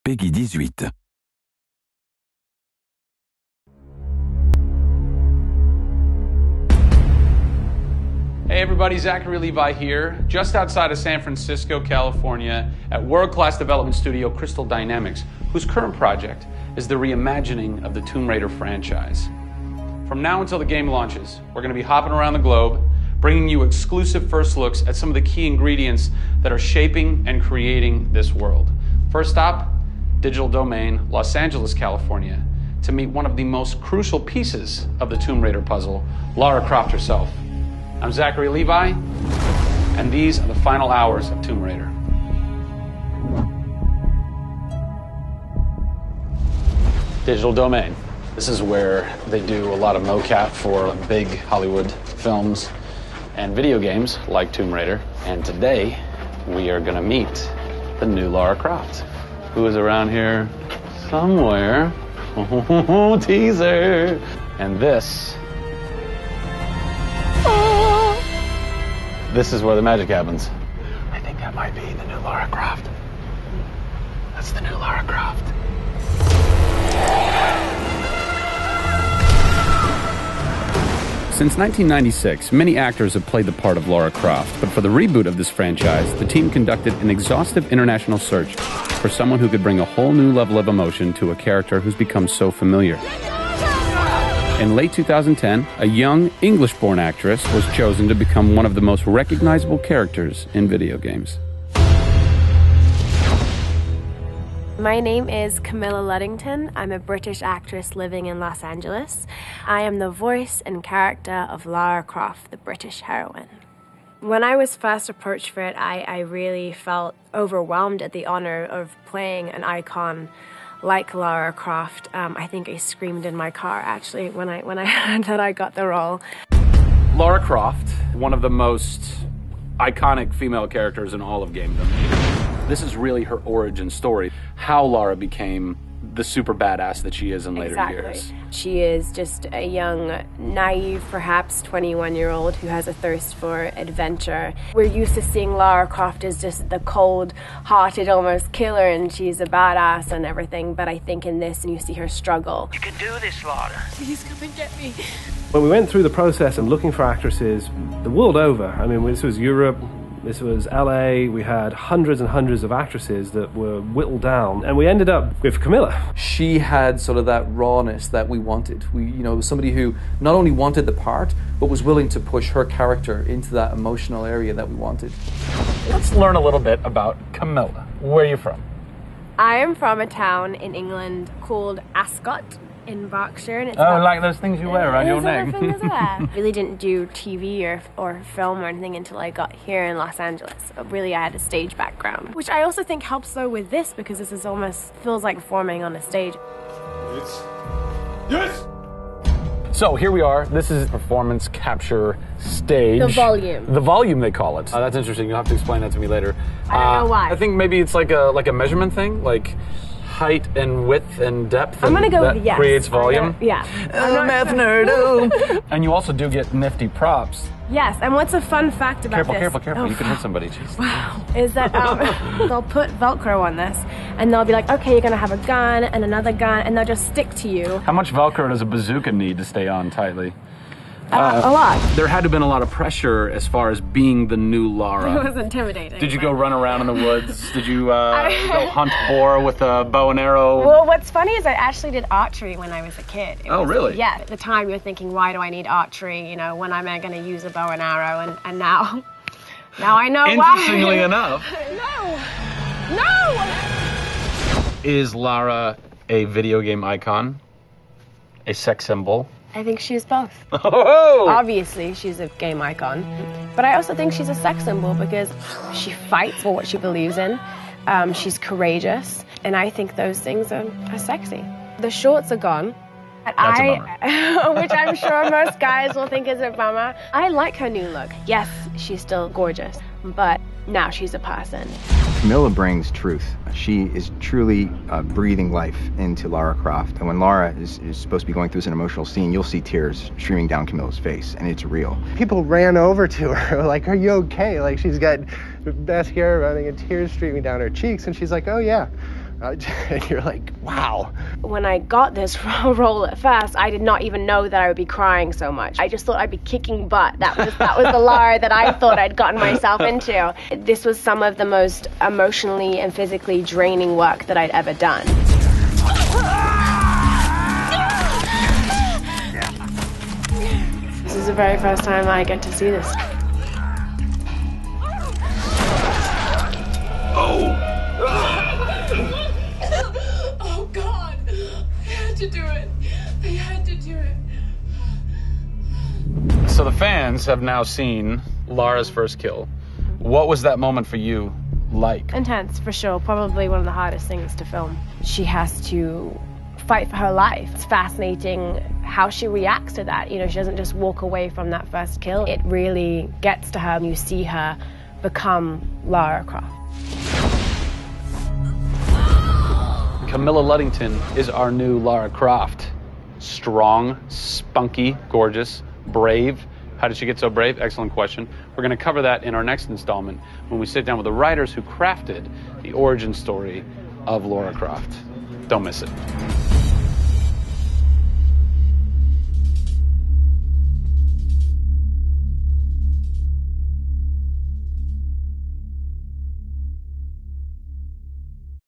Peggy 18. Hey everybody, Zachary Levi here, just outside of San Francisco, California, at world-class development studio Crystal Dynamics, whose current project is the reimagining of the Tomb Raider franchise. From now until the game launches, we're going to be hopping around the globe, bringing you exclusive first looks at some of the key ingredients that are shaping and creating this world. First stop, Digital Domain, Los Angeles, California, to meet one of the most crucial pieces of the Tomb Raider puzzle, Lara Croft herself. I'm Zachary Levi, and these are the final hours of Tomb Raider. Digital Domain. This is where they do a lot of mocap for big Hollywood films and video games like Tomb Raider. And today, we are going to meet the new Lara Croft, who is around here somewhere. Teaser! And this is where the magic happens. I think that might be the new Lara Croft. That's the new Lara Croft. Since 1996, many actors have played the part of Lara Croft, but for the reboot of this franchise, the team conducted an exhaustive international search for someone who could bring a whole new level of emotion to a character who's become so familiar. In late 2010, a young English-born actress was chosen to become one of the most recognizable characters in video games. My name is Camilla Luddington. I'm a British actress living in Los Angeles. I am the voice and character of Lara Croft, the British heroine. When I was first approached for it, I really felt overwhelmed at the honor of playing an icon like Lara Croft. I think I screamed in my car, actually, when I heard that I got the role. Lara Croft, one of the most iconic female characters in all of gamedom. This is really her origin story, how Lara became the super badass that she is in later years. She is just a young, naive, perhaps 21-year-old who has a thirst for adventure. We're used to seeing Lara Croft as just the cold-hearted, almost killer, and she's a badass and everything, but I think in this, you see her struggle. You can do this, Lara. Please come and get me. When we went through the process of looking for actresses the world over, I mean, this was Europe, this was LA, we had hundreds and hundreds of actresses that were whittled down, and we ended up with Camilla. She had sort of that rawness that we wanted. Was somebody who not only wanted the part, but was willing to push her character into that emotional area that we wanted. Let's learn a little bit about Camilla. Where are you from? I am from a town in England called Ascot in Berkshire. And it's like those things you wear around your neck. Really didn't do TV or film or anything until I got here in Los Angeles. Really, I had a stage background, which I also think helps though with this, because this is almost feels like performing on a stage. Yes! So here we are. This is performance capture stage. The volume. The volume, they call it. That's interesting. You'll have to explain that to me later. I don't know why. I think maybe it's like a measurement thing, like height and width and depth. I'm gonna go with yes. Creates volume. Yeah. Math nerd. And you also do get nifty props. Yes, and what's a fun fact about this? Careful. Oh, you can hit somebody. Jeez. Wow. Is that they'll put Velcro on this, and they'll be like, okay, you're gonna have a gun and another gun, and they'll just stick to you. How much Velcro does a bazooka need to stay on tightly? A lot. There had to have been a lot of pressure as far as being the new Lara. It was intimidating. Did you go run around in the woods? Did you go hunt boar with a bow and arrow? Well, what's funny is I actually did archery when I was a kid. Really? Yeah. At the time, you're thinking, why do I need archery? You know, when am I going to use a bow and arrow? And now I know why. Interestingly enough. No! Is Lara a video game icon? A sex symbol? I think she's both. Oh! Obviously, she's a game icon, but I also think she's a sex symbol because she fights for what she believes in. She's courageous, and I think those things are sexy. The shorts are gone. That's a bummer. Which I'm sure most guys will think is a bummer. I like her new look. Yes, she's still gorgeous, but now she's a person. Camilla brings truth. She is truly breathing life into Lara Croft. And when Lara is supposed to be going through an emotional scene, you'll see tears streaming down Camilla's face, and it's real. People ran over to her, like, are you okay? Like, she's got mascara running and tears streaming down her cheeks, and she's like, oh yeah, You're like, wow. When I got this role at first, I did not even know that I would be crying so much. I just thought I'd be kicking butt. That was the Lara that I thought I'd gotten myself into. This was some of the most emotionally and physically draining work that I'd ever done. This is the very first time I get to see this. Oh God, I had to do it. I had to do it. So the fans have now seen Lara's first kill. What was that moment for you like? Intense, for sure. Probably one of the hardest things to film. She has to fight for her life. It's fascinating how she reacts to that. You know, she doesn't just walk away from that first kill. It really gets to her, and you see her become Lara Croft. Camilla Luddington is our new Lara Croft. Strong, spunky, gorgeous, brave. How did she get so brave? Excellent question. We're going to cover that in our next installment when we sit down with the writers who crafted the origin story of Lara Croft. Don't miss it.